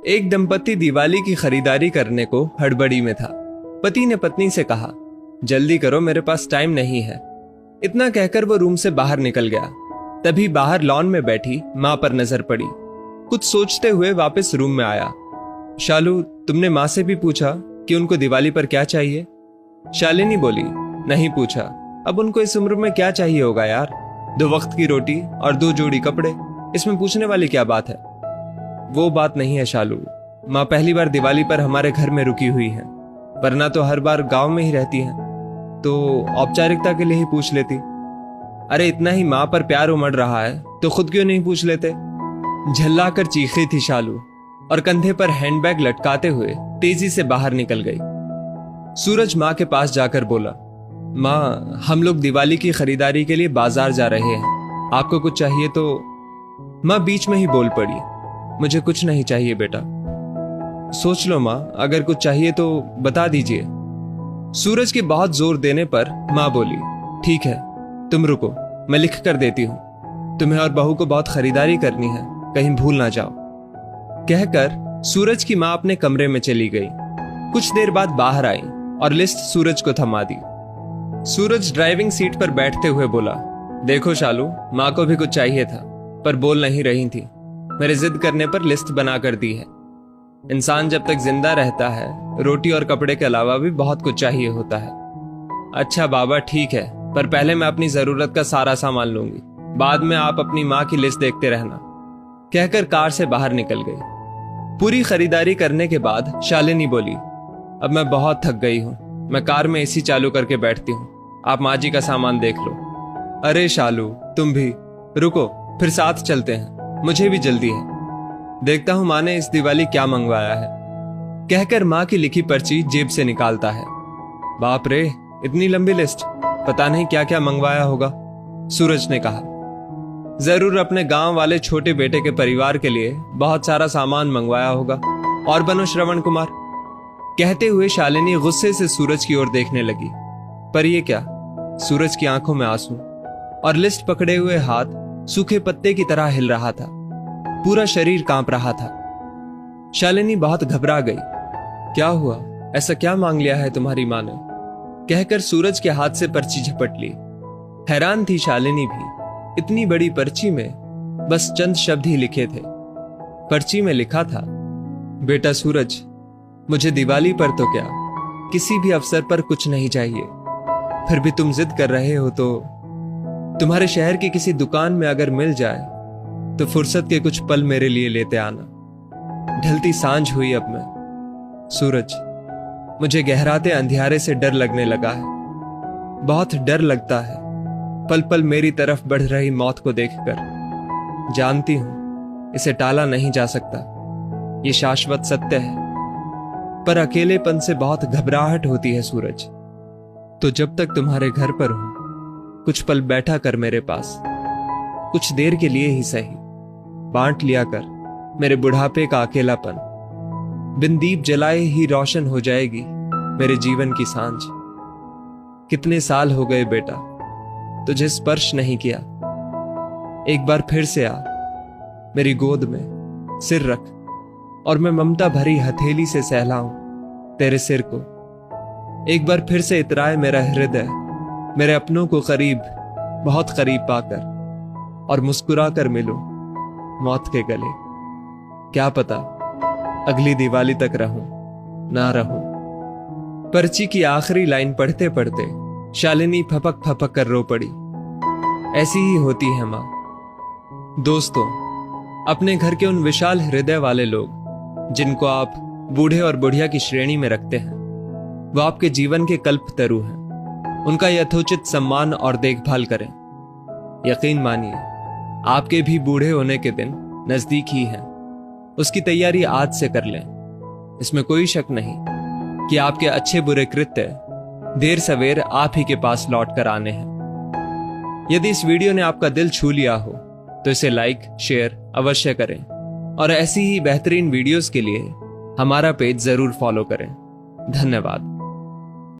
एक दंपति दिवाली की खरीदारी करने को हड़बड़ी में था। पति ने पत्नी से कहा, जल्दी करो, मेरे पास टाइम नहीं है। इतना कहकर वो रूम से बाहर निकल गया। तभी बाहर लॉन में बैठी मां पर नजर पड़ी। कुछ सोचते हुए वापस रूम में आया। शालू, तुमने मां से भी पूछा कि उनको दिवाली पर क्या चाहिए? शालिनी बोली, नहीं पूछा। अब उनको इस उम्र में क्या चाहिए होगा यार? 2 वक्त की रोटी और 2 जोड़ी कपड़े, इसमें पूछने वाली क्या बात है? वो बात नहीं है शालू, माँ पहली बार दिवाली पर हमारे घर में रुकी हुई है, वरना तो हर बार गांव में ही रहती हैं, तो औपचारिकता के लिए ही पूछ लेती। अरे इतना ही माँ पर प्यार उमड़ रहा है तो खुद क्यों नहीं पूछ लेते? झल्ला कर चीखी थी शालू और कंधे पर हैंडबैग लटकाते हुए तेजी से बाहर निकल गई। सूरज माँ के पास जाकर बोला, माँ हम लोग दिवाली की खरीदारी के लिए बाजार जा रहे हैं, आपको कुछ चाहिए तो? माँ बीच में ही बोल पड़ी, मुझे कुछ नहीं चाहिए बेटा। सोच लो माँ, अगर कुछ चाहिए तो बता दीजिए। सूरज के बहुत जोर देने पर माँ बोली, ठीक है तुम रुको, मैं लिख कर देती हूँ, तुम्हें और बहू को बहुत खरीदारी करनी है, कहीं भूल ना जाओ। कहकर सूरज की माँ अपने कमरे में चली गई। कुछ देर बाद बाहर आई और लिस्ट सूरज को थमा दी। सूरज ड्राइविंग सीट पर बैठते हुए बोला, देखो शालू, माँ को भी कुछ चाहिए था पर बोल नहीं रही थी, मेरे जिद करने पर लिस्ट बना कर दी है। इंसान जब तक जिंदा रहता है रोटी और कपड़े के अलावा भी बहुत कुछ चाहिए होता है। अच्छा बाबा ठीक है, पर पहले मैं अपनी जरूरत का सारा सामान लूंगी, बाद में आप अपनी माँ की लिस्ट देखते रहना। कहकर कार से बाहर निकल गई। पूरी खरीदारी करने के बाद शालिनी बोली, अब मैं बहुत थक गई हूँ, मैं कार में एसी चालू करके बैठती हूँ, आप माँ जी का सामान देख लो। अरे शालू तुम भी रुको, फिर साथ चलते हैं, मुझे भी जल्दी है, देखता हूं माँ ने इस दिवाली क्या मंगवाया है। कहकर माँ की लिखी पर्ची जेब से निकालता है। बाप रे, इतनी लंबी लिस्ट, पता नहीं क्या क्या मंगवाया होगा। सूरज ने कहा, जरूर अपने गांव वाले छोटे बेटे के परिवार के लिए बहुत सारा सामान मंगवाया होगा, और बनो श्रवण कुमार। कहते हुए शालिनी गुस्से से सूरज की ओर देखने लगी, पर ये क्या? सूरज की आंखों में आंसू और लिस्ट पकड़े हुए हाथ सूखे पत्ते की तरह हिल रहा था, पूरा शरीर कांप रहा था। शालिनी बहुत घबरा गई। क्या हुआ? ऐसा क्या मांग लिया है तुम्हारी मां ने? कहकर सूरज के हाथ से पर्ची झपट ली। हैरान थी शालिनी भी, इतनी बड़ी पर्ची में बस चंद शब्द ही लिखे थे। पर्ची में लिखा था, बेटा सूरज, मुझे दिवाली पर तो क्या, किसी भी अवसर पर कुछ नहीं चाहिए, फिर भी तुम जिद कर रहे हो तो तुम्हारे शहर की किसी दुकान में अगर मिल जाए तो फुर्सत के कुछ पल मेरे लिए लेते आना। ढलती सांझ हुई अब मैं। सूरज, मुझे गहराते अंधियारे से डर लगने लगा है, बहुत डर लगता है पल पल मेरी तरफ बढ़ रही मौत को देखकर। जानती हूं इसे टाला नहीं जा सकता, ये शाश्वत सत्य है, पर अकेलेपन से बहुत घबराहट होती है सूरज। तो जब तक तुम्हारे घर पर हूं, कुछ पल बैठा कर मेरे पास, कुछ देर के लिए ही सही, बांट लिया कर मेरे बुढ़ापे का अकेलापन। बिन दीप जलाए ही रोशन हो जाएगी मेरे जीवन की सांझ। कितने साल हो गए बेटा तुझे स्पर्श नहीं किया, एक बार फिर से आ मेरी गोद में सिर रख, और मैं ममता भरी हथेली से सहलाऊं तेरे सिर को। एक बार फिर से इतराए मेरा हृदय मेरे अपनों को करीब, बहुत करीब पाकर, और मुस्कुरा कर मिलूं मौत के गले। क्या पता अगली दिवाली तक रहूं ना रहूं। पर्ची की आखिरी लाइन पढ़ते पढ़ते शालिनी फपक फपक कर रो पड़ी। ऐसी ही होती है मां। दोस्तों, अपने घर के उन विशाल हृदय वाले लोग जिनको आप बूढ़े और बुढ़िया की श्रेणी में रखते हैं, वो आपके जीवन के कल्पतरु हैं। उनका यथोचित सम्मान और देखभाल करें। यकीन मानिए, आपके भी बूढ़े होने के दिन नजदीक ही हैं। उसकी तैयारी आज से कर लें। इसमें कोई शक नहीं कि आपके अच्छे बुरे कृत्य देर सवेर आप ही के पास लौट कर आने हैं। यदि इस वीडियो ने आपका दिल छू लिया हो तो इसे लाइक शेयर अवश्य करें, और ऐसी ही बेहतरीन वीडियोस के लिए हमारा पेज जरूर फॉलो करें। धन्यवाद।